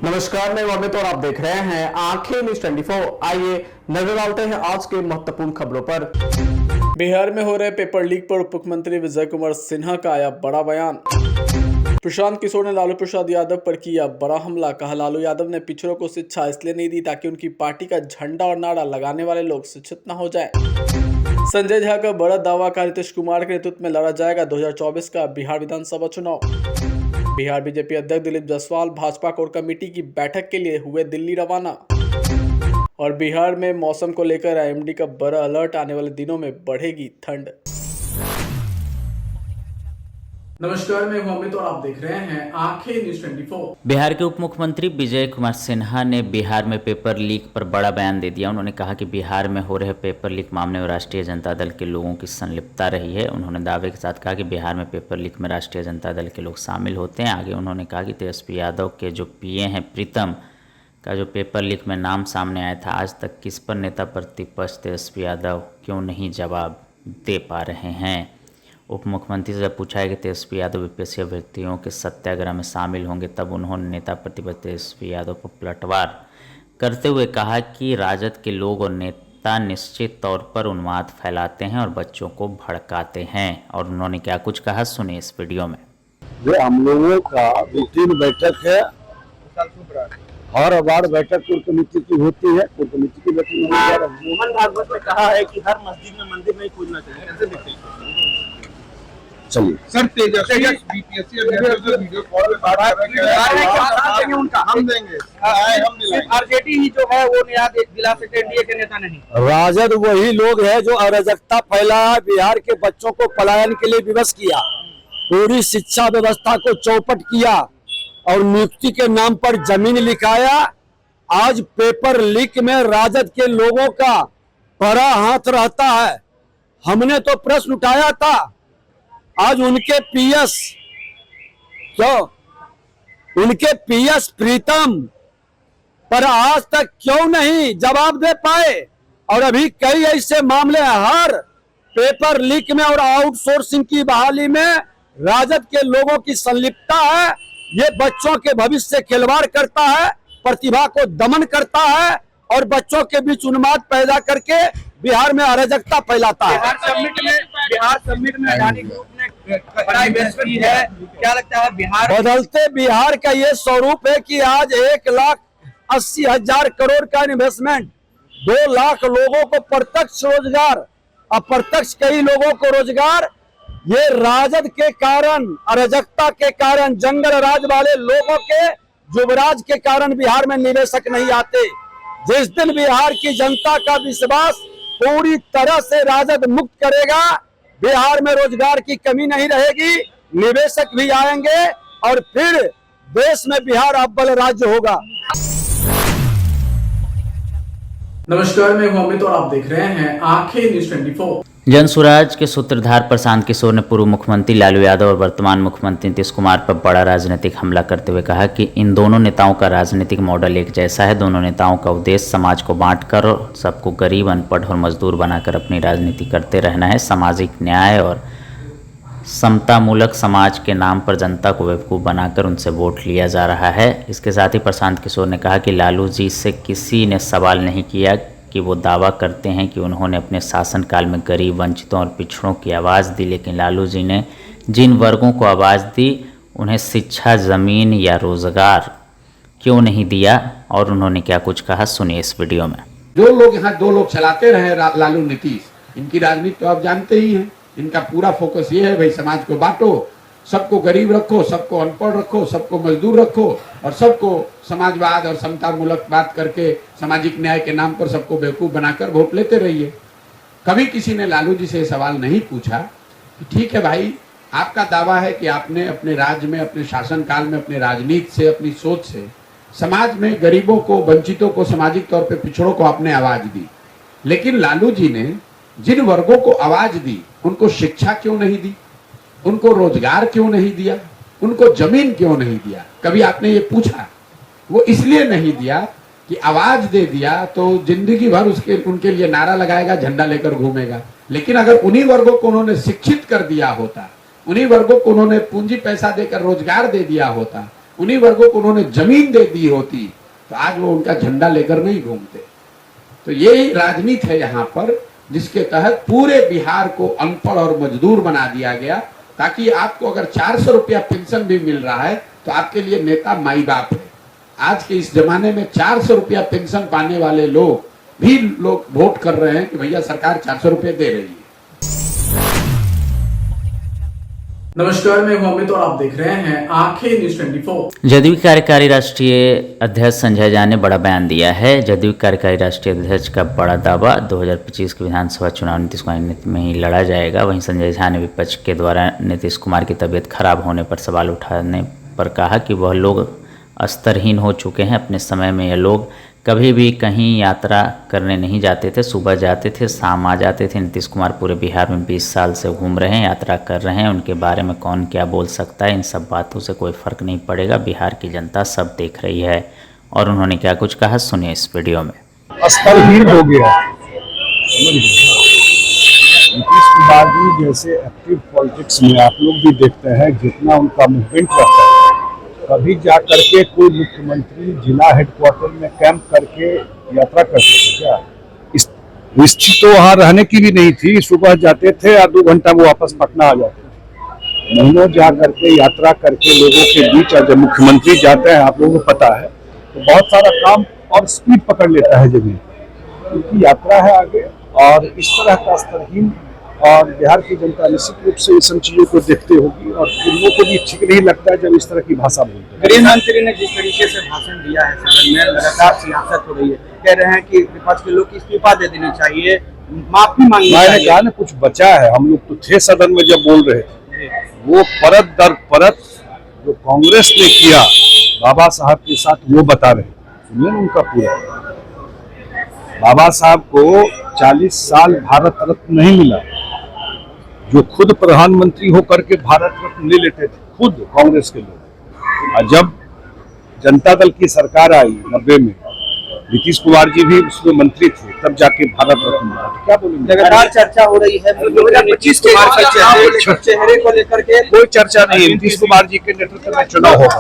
नमस्कार, मैं अमित और आप देख रहे हैं आंखें न्यूज 24। आइए नजर डालते हैं आज के महत्वपूर्ण खबरों पर। बिहार में हो रहे पेपर लीक पर उप मुख्यमंत्री विजय कुमार सिन्हा का आया बड़ा बयान। प्रशांत किशोर ने लालू प्रसाद यादव पर किया बड़ा हमला। कहा, लालू यादव ने पिछड़ों को शिक्षा इसलिए नहीं दी ताकि उनकी पार्टी का झंडा और नारा लगाने वाले लोग शिक्षित न हो जाए। संजय झा का बड़ा दावा, का नीतीश कुमार के नेतृत्व में लड़ा जाएगा 2024 का बिहार विधानसभा चुनाव। बिहार बीजेपी अध्यक्ष दिलीप जायसवाल भाजपा कोर कमेटी की बैठक के लिए हुए दिल्ली रवाना। और बिहार में मौसम को लेकर आईएमडी का बड़ा अलर्ट, आने वाले दिनों में बढ़ेगी ठंड। नमस्कार, मैं हूं अमित और आप देख रहे हैं आंखें न्यूज 24। बिहार के उप मुख्यमंत्री विजय कुमार सिन्हा ने बिहार में पेपर लीक पर बड़ा बयान दे दिया। उन्होंने कहा कि बिहार में हो रहे पेपर लीक मामले में राष्ट्रीय जनता दल के लोगों की संलिप्तता रही है। उन्होंने दावे के साथ कहा कि बिहार में पेपर लीक में राष्ट्रीय जनता दल के लोग शामिल होते हैं। आगे उन्होंने कहा कि तेजस्वी यादव के जो पीए हैं प्रीतम का जो पेपर लीक में नाम सामने आया था, आज तक किस पर नेता प्रतिपक्ष तेजस्वी यादव क्यों नहीं जवाब दे पा रहे हैं। उप मुख्यमंत्री से जब पूछा है कि तेजस्वी यादव वीपीएससी अभ्यर्थियों के सत्याग्रह में शामिल होंगे, तब उन्होंने नेता प्रतिपक्ष तेजस्वी यादव पर पलटवार करते हुए कहा कि राजद के लोग और नेता निश्चित तौर पर उन्माद फैलाते हैं और बच्चों को भड़काते हैं। और उन्होंने क्या कुछ कहा, सुनिए इस वीडियो में। ये हम लोगों का रूटीन बैठक है। हर बार बैठक कोर कमेटी की होती है। कोर कमेटी की बैठक में मोहन भागवत ने कहा है कि हर मस्जिद में मंदिर नहीं खोजना चाहिए, कैसे देखते हैं? चलिए सर, तेजस्वी बीपीएससी अभ्यर्थी वीडियो कॉल पे बात कर रहे हैं, उनका हम देंगे। सिर्फ आरजेडी ही जो है वो न्याय दिला सकते, एनडीए के नेता नहीं। राजद वही लोग हैं जो अराजकता फैलाया, बिहार के बच्चों को पलायन के लिए विवश किया, पूरी शिक्षा व्यवस्था को चौपट किया और नियुक्ति के नाम पर जमीन लिखाया। आज पेपर लीक में राजद के लोगों का बड़ा हाथ रहता है। हमने तो प्रश्न उठाया था, आज उनके पीएस प्रीतम पर आज तक क्यों नहीं जवाब दे पाए। और अभी कई ऐसे मामले हर पेपर लीक में और आउटसोर्सिंग की बहाली में राजद के लोगों की संलिप्तता है। ये बच्चों के भविष्य से खिलवाड़ करता है, प्रतिभा को दमन करता है और बच्चों के बीच उन्माद पैदा करके बिहार में अराजकता फैलाता है। बिहार समिट में अडानी ग्रुप ने बड़ा इन्वेस्टमेंट की है, क्या लगता है बिहार बदलते बिहार का ये स्वरूप है कि आज 1,80,000 करोड़ का इन्वेस्टमेंट, 2 लाख लोगों को प्रत्यक्ष रोजगार, अप्रत्यक्ष कई लोगों को रोजगार, ये राजद के कारण, अराजकता के कारण, जंगल राज वाले लोगों के जुबराज के कारण बिहार में निवेशक नहीं आते। जिस दिन बिहार की जनता का विश्वास पूरी तरह से राजद मुक्त करेगा, बिहार में रोजगार की कमी नहीं रहेगी, निवेशक भी आएंगे और फिर देश में बिहार अव्वल राज्य होगा। नमस्कार, मैं हूं अमित और आप देख रहे हैं आंखें न्यूज 24। जन स्वराज के सूत्रधार प्रशांत किशोर ने पूर्व मुख्यमंत्री लालू यादव और वर्तमान मुख्यमंत्री नीतीश कुमार पर बड़ा राजनीतिक हमला करते हुए कहा कि इन दोनों नेताओं का राजनीतिक मॉडल एक जैसा है। दोनों नेताओं का उद्देश्य समाज को बांटकर और सबको गरीब, अनपढ़ और मजदूर बनाकर अपनी राजनीति करते रहना है। सामाजिक न्याय और समतामूलक समाज के नाम पर जनता को बेवकूफ़ बनाकर उनसे वोट लिया जा रहा है। इसके साथ ही प्रशांत किशोर ने कहा कि लालू जी से किसी ने सवाल नहीं किया कि वो दावा करते हैं कि उन्होंने अपने शासनकाल में गरीब, वंचितों और पिछड़ों की आवाज़ दी, लेकिन लालू जी ने जिन वर्गों को आवाज़ दी उन्हें शिक्षा, ज़मीन या रोज़गार क्यों नहीं दिया। और उन्होंने क्या कुछ कहा, सुनिए इस वीडियो में। जो लोग यहाँ 2 लोग चलाते रहे, लालू नीतीश, इनकी राजनीति तो आप जानते ही हैं। इनका पूरा फोकस ये है, भाई समाज को बांटो, सबको गरीब रखो, सबको अनपढ़ रखो, सबको मजदूर रखो और सबको समाजवाद और समतामूलक बात करके सामाजिक न्याय के नाम पर सबको बेवकूफ बनाकर वोट लेते रहिए। कभी किसी ने लालू जी से सवाल नहीं पूछा कि ठीक है भाई, आपका दावा है कि आपने अपने राज्य में, अपने शासनकाल में, अपने राजनीति से, अपनी सोच से समाज में गरीबों को, वंचितों को, सामाजिक तौर पर पिछड़ों को आपने आवाज दी, लेकिन लालू जी ने जिन वर्गों को आवाज दी उनको शिक्षा क्यों नहीं दी, उनको रोजगार क्यों नहीं दिया, उनको जमीन क्यों नहीं दिया? कभी आपने ये पूछा? वो इसलिए नहीं दिया कि आवाज दे दिया तो जिंदगी भर उनके लिए नारा लगाएगा, झंडा लेकर घूमेगा। लेकिन अगर उन्हीं वर्गों को उन्होंने शिक्षित कर दिया होता, उन्हीं वर्गों को उन्होंने पूंजी पैसा देकर रोजगार दे दिया होता, उन्हीं वर्गों को उन्होंने जमीन दे दी होती तो आज वो उनका झंडा लेकर नहीं घूमते। तो यही राजनीति है यहाँ पर, जिसके तहत पूरे बिहार को अनपढ़ और मजदूर बना दिया गया, ताकि आपको अगर 400 रुपया पेंशन भी मिल रहा है तो आपके लिए नेता माई बाप है। आज के इस जमाने में 400 रुपया पेंशन पाने वाले लोग वोट कर रहे हैं कि भैया सरकार 400 रुपये दे रही है। नमस्कार, मैं हूं अमित और आप देख रहे हैं आंखें न्यूज 24। जदयू के कार्यकारी राष्ट्रीय अध्यक्ष संजय झा ने बड़ा बयान दिया है। जदयू के कार्यकारी राष्ट्रीय अध्यक्ष का बड़ा दावा, 2025 के विधानसभा चुनाव नीतीश कुमार में ही लड़ा जाएगा। वहीं संजय झा ने विपक्ष के द्वारा नीतीश कुमार की तबीयत खराब होने पर सवाल उठाने पर कहा कि वह लोग स्तरहीन हो चुके हैं। अपने समय में यह लोग कभी भी कहीं यात्रा करने नहीं जाते थे, सुबह जाते थे, शाम आ जाते थे। नीतीश कुमार पूरे बिहार में 20 साल से घूम रहे हैं, यात्रा कर रहे हैं, उनके बारे में कौन क्या बोल सकता है। इन सब बातों से कोई फ़र्क नहीं पड़ेगा, बिहार की जनता सब देख रही है। और उन्होंने क्या कुछ कहा, सुनिए इस वीडियो में। स्तरहीन हो गया नीतीश कुमार जी जैसे एक्टिव पॉलिटिक्स में आप लोग भी देखते हैं, जितना उनका मूवमेंट रहता है, कभी जा करके कोई मुख्यमंत्री जिला हेडक्वार्टर में कैंप करके यात्रा करते थे क्या? निश्चित तो वहाँ रहने की भी नहीं थी, सुबह जाते थे और 2 घंटा में वापस पटना आ जाते थे। महीनों जा करके यात्रा करके लोगों के बीच, जब मुख्यमंत्री जाते हैं आप लोगों को पता है, तो बहुत सारा काम और स्पीड पकड़ लेता है जमीन, क्योंकि यात्रा है आगे। और इस तरह का स्तरहीन, और बिहार की जनता निश्चित रूप से इन सब चीजों को देखते होगी, और लोगों को भी ठीक नहीं लगता है जब इस तरह की भाषा बोलते हैं। गृह मंत्री ने जिस तरीके से भाषण दिया है सदन में, लगातार सियासत हो रही है, कह रहे हैं कि विपक्ष के लोग इस्तीफा दे देनी चाहिए, माफी मांगनी चाहिए। मैंने कहा ना, कुछ बचा है। हम लोग तो थे सदन में जब बोल रहे थे, वो परत दर परत जो कांग्रेस ने किया बाबा साहब के साथ, वो बता रहे। सुनिए उनका पूरा, बाबा साहब को 40 साल भारत रत्न नहीं मिला, जो खुद प्रधानमंत्री होकर के भारत रत्न ले लेते थे, खुद कांग्रेस के लोग। और जब जनता दल की सरकार आई 90 में, नीतीश कुमार जी भी उसमें मंत्री थे, तब जाके भारत रत्न मिला। तो क्या बोलेंगे? लगातार चर्चा हो रही है नीतीश कुमार के चेहरे को लेकर के। कोई चर्चा नहीं है, नीतीश कुमार जी के नेतृत्व में चुनाव होगा।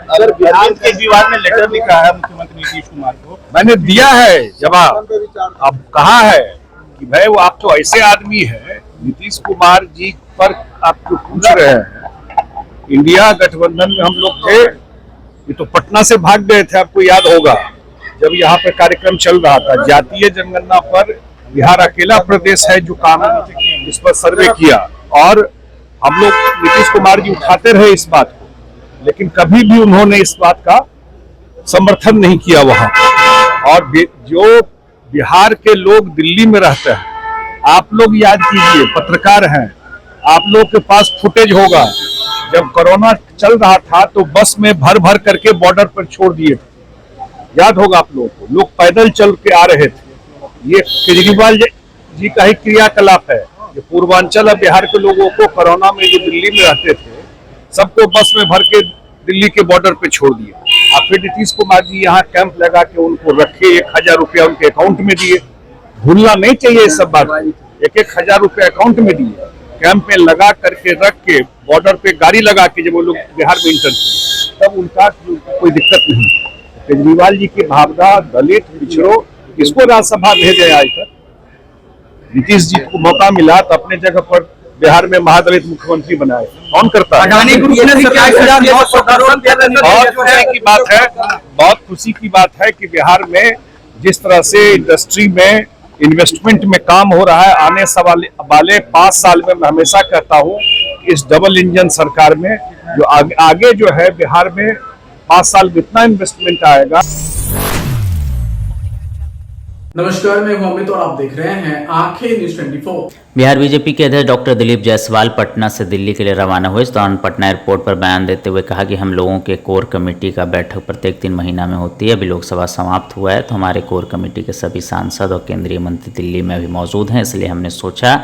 अगर बिहार केजरीवाल ने लेटर लिखा है मुख्यमंत्री नीतीश कुमार को, मैंने दिया है जवाब। अब कहा है कि भाई वो आप तो ऐसे आदमी है, नीतीश कुमार जी पर आप जो पूछ रहे हैं, इंडिया गठबंधन में हम लोग थे, ये तो पटना से भाग गए थे, आपको याद होगा, जब यहाँ पे कार्यक्रम चल रहा था जातीय जनगणना पर। बिहार अकेला प्रदेश है जो काम इस पर सर्वे किया, और हम लोग नीतीश कुमार जी उठाते रहे इस बात को, लेकिन कभी भी उन्होंने इस बात का समर्थन नहीं किया वहां। और जो बिहार के लोग दिल्ली में रहते हैं, आप लोग याद कीजिए, पत्रकार हैं, आप लोग के पास फुटेज होगा, जब कोरोना चल रहा था तो बस में भर भर करके बॉर्डर पर छोड़ दिए थे, याद होगा आप लोगों को। लोग पैदल चल के आ रहे थे। ये केजरीवाल जी का ही क्रियाकलाप है। ये पूर्वांचल और बिहार के लोगों को कोरोना में जो दिल्ली में रहते थे, सबको बस में भर के दिल्ली के बॉर्डर पे छोड़ दिया। और फिर नीतीश कुमार जी यहाँ कैंप लगा के उनको रखे, 1000 रुपया उनके अकाउंट में दिए। भूलना नहीं चाहिए इस सब बात, 1000 रुपया अकाउंट में दिए, कैंप में लगा करके रख के, बॉर्डर पे गाड़ी लगा के जब वो लोग बिहार में इंटर किए, तब उनका कोई दिक्कत नहीं। केजरीवाल जी की भावना दलित पिछड़ों किसको राज्यसभा भेजे आज तक? नीतीश जी को मौका मिला तो अपने जगह पर बिहार में महादलित मुख्यमंत्री बनाए, कौन करता है? बहुत खुशी की बात है कि बिहार में जिस तरह से इंडस्ट्री में इन्वेस्टमेंट में काम हो रहा है, आने वाले 5 साल में मैं हमेशा कहता हूँ इस डबल इंजन सरकार में जो आगे जो है बिहार में 5 साल में इतना इन्वेस्टमेंट आएगा। नमस्कार, मैं हूं अमित और आप देख रहे हैं आंखें न्यूज 24। बिहार बीजेपी के अध्यक्ष डॉक्टर दिलीप जायसवाल पटना से दिल्ली के लिए रवाना हुए। इस दौरान पटना एयरपोर्ट पर बयान देते हुए कहा कि हम लोगों के कोर कमेटी का बैठक प्रत्येक 3 महीना में होती है। अभी लोकसभा समाप्त हुआ है तो हमारे कोर कमेटी के सभी सांसद और केंद्रीय मंत्री दिल्ली में अभी मौजूद हैं, इसलिए हमने सोचा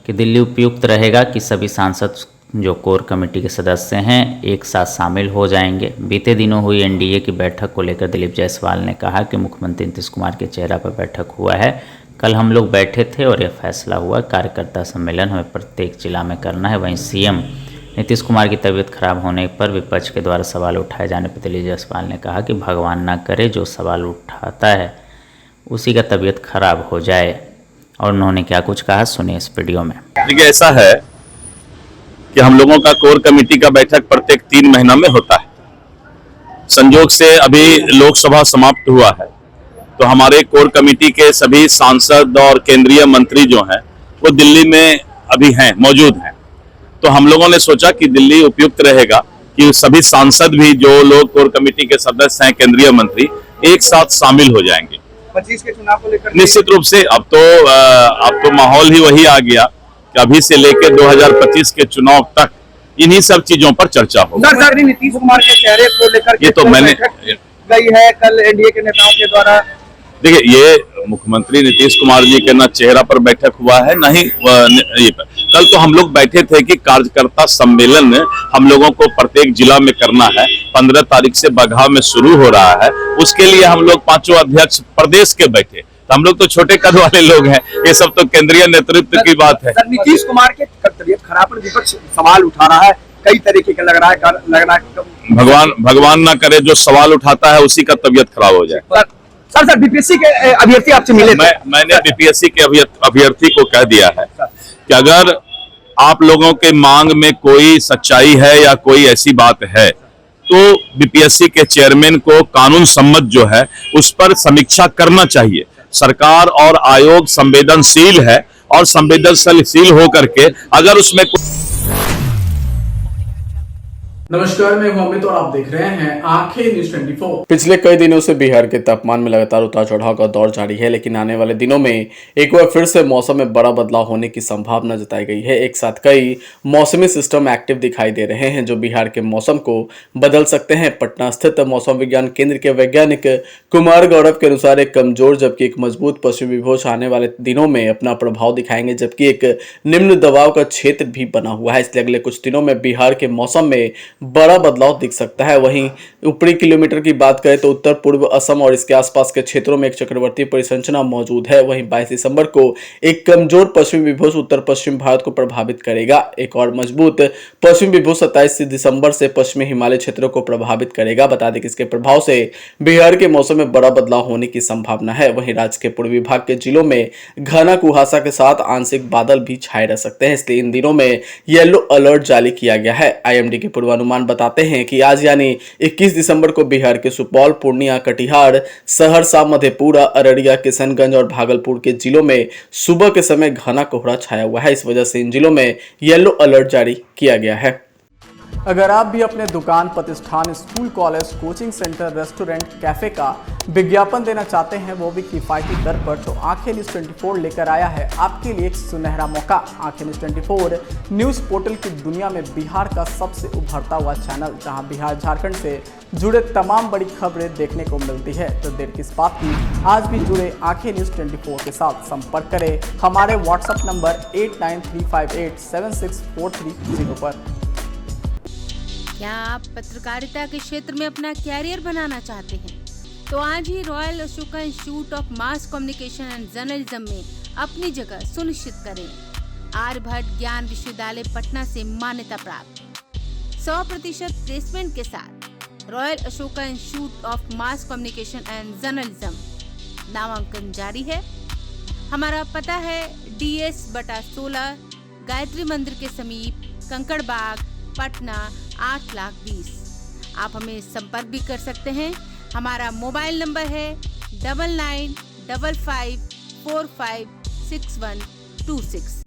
कि दिल्ली उपयुक्त रहेगा कि सभी सांसद जो कोर कमेटी के सदस्य हैं एक साथ शामिल हो जाएंगे। बीते दिनों हुई एनडीए की बैठक को लेकर दिलीप जायसवाल ने कहा कि मुख्यमंत्री नीतीश कुमार के चेहरा पर बैठक हुआ है। कल हम लोग बैठे थे और यह फैसला हुआ, कार्यकर्ता सम्मेलन हमें प्रत्येक जिला में करना है। वहीं सीएम नीतीश कुमार की तबीयत खराब होने पर विपक्ष के द्वारा सवाल उठाए जाने पर दिलीप जायसवाल ने कहा कि भगवान ना करे जो सवाल उठाता है उसी का तबीयत खराब हो जाए। और उन्होंने क्या कुछ कहा, सुनिए इस वीडियो में। देखिए, ऐसा है कि हम लोगों का कोर कमेटी का बैठक प्रत्येक 3 महीना में होता है। संयोग से अभी लोकसभा समाप्त हुआ है, तो हमारे कोर कमेटी के सभी सांसद और केंद्रीय मंत्री जो हैं वो दिल्ली में अभी हैं, मौजूद हैं। तो हम लोगों ने सोचा कि दिल्ली उपयुक्त रहेगा कि सभी सांसद भी जो लोग कोर कमेटी के सदस्य हैं, केंद्रीय मंत्री, एक साथ शामिल हो जाएंगे। 25 के चुनाव को लेकर निश्चित रूप से अब तो माहौल ही वही आ गया कि अभी से लेकर 2025 के चुनाव तक इन्हीं सब चीजों पर चर्चा होगी। सर, नीतीश कुमार के चेहरे को लेकर ये तो मैंने गई है कल एनडीए के नेताओं के द्वारा। देखिए, ये मुख्यमंत्री नीतीश कुमार जी के न चेहरा पर बैठक हुआ है, न ही ये पर। कल तो हम लोग बैठे थे कि कार्यकर्ता सम्मेलन हम लोगों को प्रत्येक जिला में करना है। 15 तारीख से बगहा में शुरू हो रहा है, उसके लिए हम लोग 5 अध्यक्ष प्रदेश के बैठे। तो हम लोग तो छोटे कद वाले लोग हैं, ये सब तो केंद्रीय नेतृत्व की बात है। सर, नीतीश कुमार के तबीयत खराब पर विपक्ष सवाल उठा रहा है, कई तरीके का लग रहा है भगवान ना करे जो सवाल उठाता है उसी का तबीयत खराब हो जाए। सर, बीपीएससी के अभ्यर्थी आपसे मिले थे? मैंने बीपीएससी के अभ्यर्थी को कह दिया है कि अगर आप लोगों के मांग में कोई सच्चाई है या कोई ऐसी बात है तो बीपीएससी के चेयरमैन को कानून सम्मत जो है उस पर समीक्षा करना चाहिए। सरकार और आयोग संवेदनशील है और संवेदनशील होकर के अगर उसमें नमस्कार, मैं हूं अमित और आप देख रहे हैं आंखें न्यूज 24। पिछले कई दिनों से बिहार के तापमान में लगातार उतार चढ़ाव का दौर जारी है, लेकिन आने वाले दिनों में एक बार फिर से मौसम में बड़ा बदलाव होने की संभावना जताई गई है। एक साथ कई मौसमी सिस्टम एक्टिव दिखाई दे रहे हैं जो बिहार के मौसम को बदल सकते हैं। पटना स्थित मौसम विज्ञान केंद्र के वैज्ञानिक कुमार गौरव के अनुसार एक कमजोर जबकि एक मजबूत पश्चिमी विभोज आने वाले दिनों में अपना प्रभाव दिखाएंगे, जबकि एक निम्न दबाव का क्षेत्र भी बना हुआ है। इसलिए अगले कुछ दिनों में बिहार के मौसम में बड़ा बदलाव दिख सकता है। वहीं ऊपरी किलोमीटर की बात करें तो उत्तर पूर्व असम और इसके आसपास के क्षेत्रों में एक चक्रवर्ती परिसंरचना मौजूद है। वहीं 22 दिसंबर को एक कमजोर पश्चिमी विभोज उत्तर पश्चिम भारत को प्रभावित करेगा। एक और मजबूत पश्चिमी विभोज 27 दिसंबर से पश्चिमी हिमालय क्षेत्रों को प्रभावित करेगा। बता दें कि इसके प्रभाव से बिहार के मौसम में बड़ा बदलाव होने की संभावना है। वहीं राज्य के पूर्वी भाग के जिलों में घना कुहासा के साथ आंशिक बादल भी छाए रह सकते हैं, इसलिए इन दिनों में येलो अलर्ट जारी किया गया है। आईएमडी के पूर्वानुमान बताते हैं कि आज यानी 21 दिसंबर को बिहार के सुपौल, पूर्णिया, कटिहार, सहरसा, मधेपुरा, अररिया, किशनगंज और भागलपुर के जिलों में सुबह के समय घना कोहरा छाया हुआ है। इस वजह से इन जिलों में येलो अलर्ट जारी किया गया है। अगर आप भी अपने दुकान, प्रतिष्ठान, school, college, coaching centre, restaurant, cafe का विज्ञापन देना चाहते हैं, वो भी किफायती दर पर, तो आंखें न्यूज 24 लेकर आया है आपके लिए एक सुनहरा मौका। आंखें न्यूज 24 न्यूज पोर्टल की दुनिया में बिहार का सबसे उभरता हुआ चैनल, जहां बिहार झारखंड से जुड़े तमाम बड़ी खबरें देखने को मिलती है। तो देर किस बात की, आज भी जुड़े आंखें न्यूज 24 के साथ। संपर्क करें हमारे व्हाट्सएप नंबर 8935876430 पर। क्या आप पत्रकारिता के क्षेत्र में अपना कैरियर बनाना चाहते हैं? तो आज ही Royal Ashoka Institute of Mass Communication and Journalism में अपनी जगह सुनिश्चित करें। आर्यभट्ट ज्ञान विश्वविद्यालय पटना से मान्यता प्राप्त 100% प्लेसमेंट के साथ royal Ashoka Institute of Mass Communication and journalism नामांकन जारी है। हमारा पता है DS/16 गायत्री मंदिर के समीप, कंकड़ बाग, पटना 8,20,000। आप हमें संपर्क भी कर सकते हैं। हमारा मोबाइल नंबर है 9955456126।